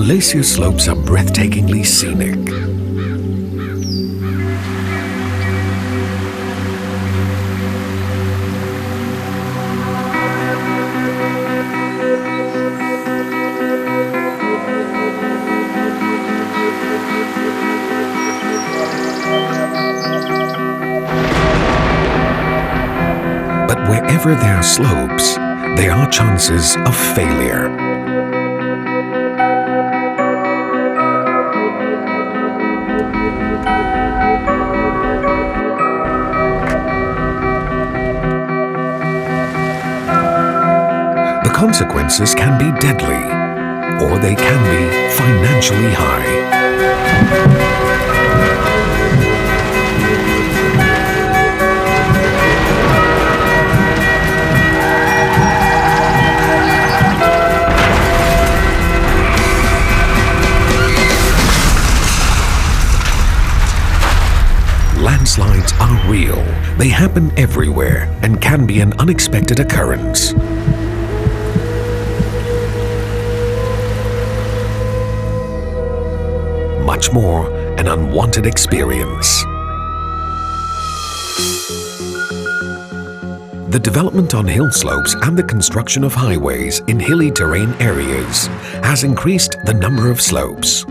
Malaysia's slopes are breathtakingly scenic. But wherever there are slopes, there are chances of failure. The consequences can be deadly, or they can be financially high. Landslides are real. They happen everywhere and can be an unexpected occurrence. Much more, an unwanted experience. The development on hill slopes and the construction of highways in hilly terrain areas has increased the number of slopes.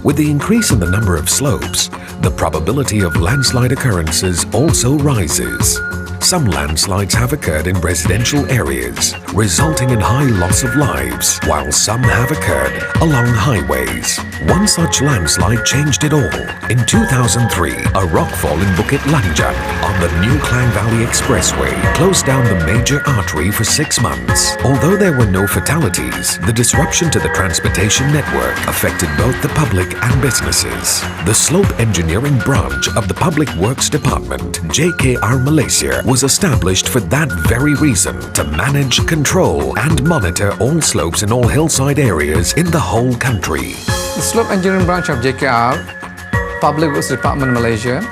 With the increase in the number of slopes, the probability of landslide occurrences also rises. Some landslides have occurred in residential areas, resulting in high loss of lives, while some have occurred along highways. One such landslide changed it all. In 2003, a rockfall in Bukit Lanjan on the New Klang Valley Expressway closed down the major artery for 6 months. Although there were no fatalities, the disruption to the transportation network affected both the public and businesses. The Slope Engineering Branch of the Public Works Department, JKR Malaysia, was established for that very reason, to manage, control and monitor all slopes in all hillside areas in the whole country. The Slope Engineering Branch of JKR Public Works Department Malaysia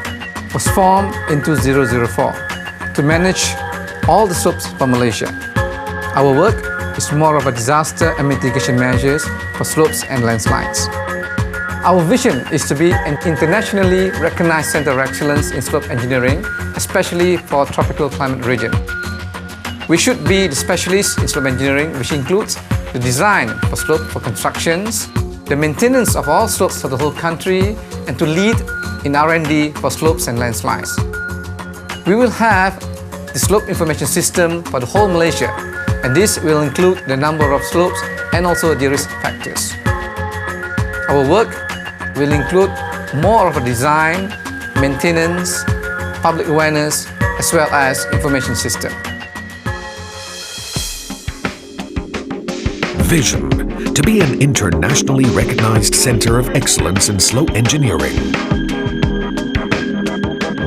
was formed in 2004 to manage all the slopes for Malaysia. Our work is more of a disaster and mitigation measures for slopes and landslides. Our vision is to be an internationally recognized center of excellence in slope engineering, especially for tropical climate region. We should be the specialists in slope engineering, which includes the design for slope for constructions, the maintenance of all slopes for the whole country, and to lead in R&D for slopes and landslides. We will have the slope information system for the whole Malaysia, and this will include the number of slopes and also the risk factors. Our work will include more of a design, maintenance, public awareness, as well as information system. Vision: to be an internationally recognized center of excellence in slope engineering.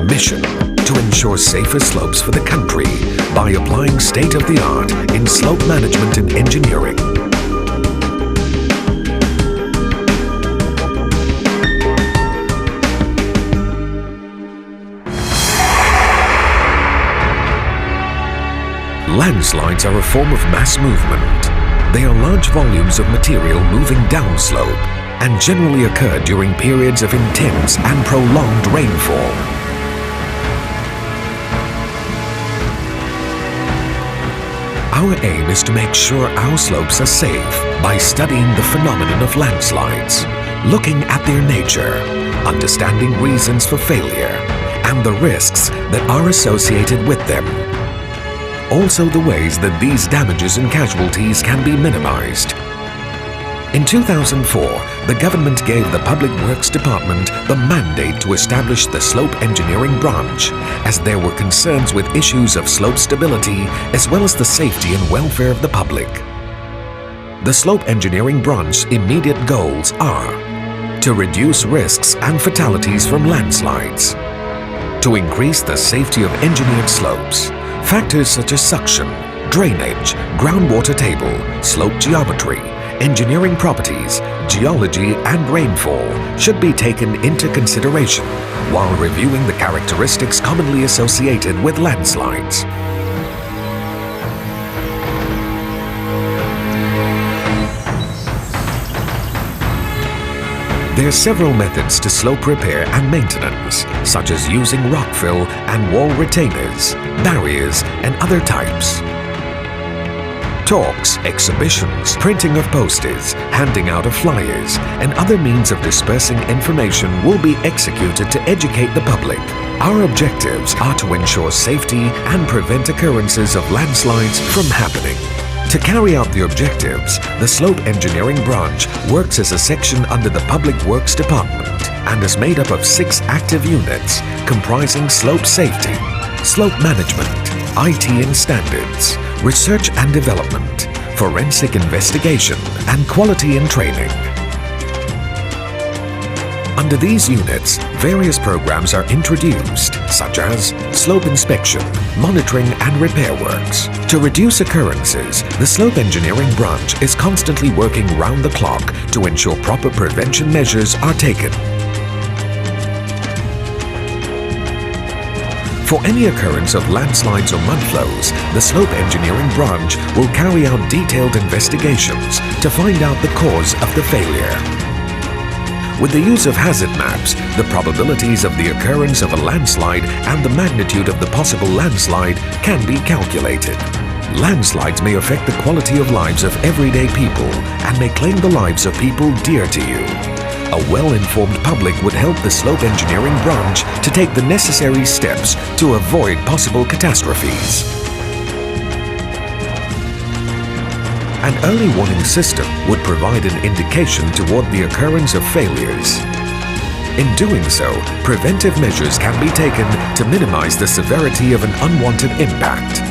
Mission: to ensure safer slopes for the country by applying state-of-the-art in slope management and engineering. Landslides are a form of mass movement. They are large volumes of material moving downslope and generally occur during periods of intense and prolonged rainfall. Our aim is to make sure our slopes are safe by studying the phenomenon of landslides, looking at their nature, understanding reasons for failure, and the risks that are associated with them. Also the ways that these damages and casualties can be minimized. In 2004, the government gave the Public Works Department the mandate to establish the Slope Engineering Branch, as there were concerns with issues of slope stability as well as the safety and welfare of the public. The Slope Engineering Branch's immediate goals are to reduce risks and fatalities from landslides, to increase the safety of engineered slopes. Factors such as suction, drainage, groundwater table, slope geometry, engineering properties, geology and rainfall should be taken into consideration while reviewing the characteristics commonly associated with landslides. There are several methods to slope repair and maintenance, such as using rock fill and wall retainers, barriers, and other types. Talks, exhibitions, printing of posters, handing out of flyers, and other means of dispersing information will be executed to educate the public. Our objectives are to ensure safety and prevent occurrences of landslides from happening. To carry out the objectives, the Slope Engineering Branch works as a section under the Public Works Department and is made up of 6 active units comprising slope safety, slope management, IT and standards, research and development, forensic investigation, and quality and training. Under these units, various programs are introduced, such as slope inspection, monitoring and repair works. To reduce occurrences, the Slope Engineering Branch is constantly working round the clock to ensure proper prevention measures are taken. For any occurrence of landslides or mudflows, the Slope Engineering Branch will carry out detailed investigations to find out the cause of the failure. With the use of hazard maps, the probabilities of the occurrence of a landslide and the magnitude of the possible landslide can be calculated. Landslides may affect the quality of lives of everyday people and may claim the lives of people dear to you. A well-informed public would help the Slope Engineering Branch to take the necessary steps to avoid possible catastrophes. An early warning system would provide an indication toward the occurrence of failures. In doing so, preventive measures can be taken to minimize the severity of an unwanted impact.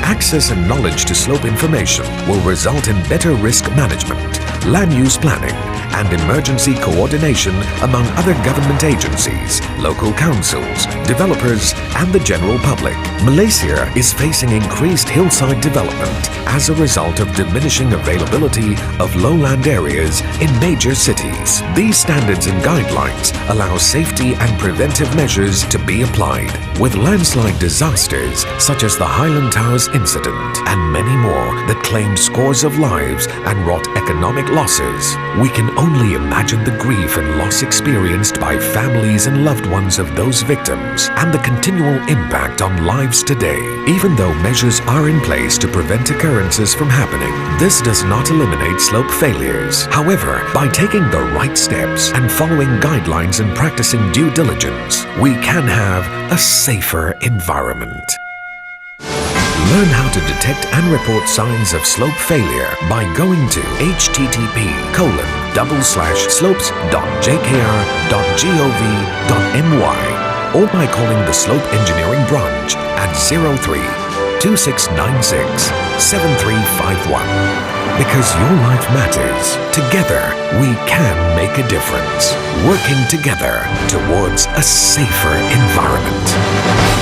Access and knowledge to slope information will result in better risk management, land use planning, and emergency coordination among other government agencies, local councils, developers, and the general public. Malaysia is facing increased hillside development as a result of diminishing availability of lowland areas in major cities. These standards and guidelines allow safety and preventive measures to be applied. With landslide disasters such as the Highland Towers incident and many more that claimed scores of lives and wrought economic losses, we can only imagine the grief and loss experienced by families and loved ones of those victims and the continual impact on lives today. Even though measures are in place to prevent occurrences from happening, this does not eliminate slope failures. However, by taking the right steps and following guidelines and practicing due diligence, we can have a safer environment. Learn how to detect and report signs of slope failure by going to http://slopes.jkr.gov.my or by calling the Slope Engineering Branch at 03-2696-7351. Because your life matters. Together, we can make a difference. Working together towards a safer environment.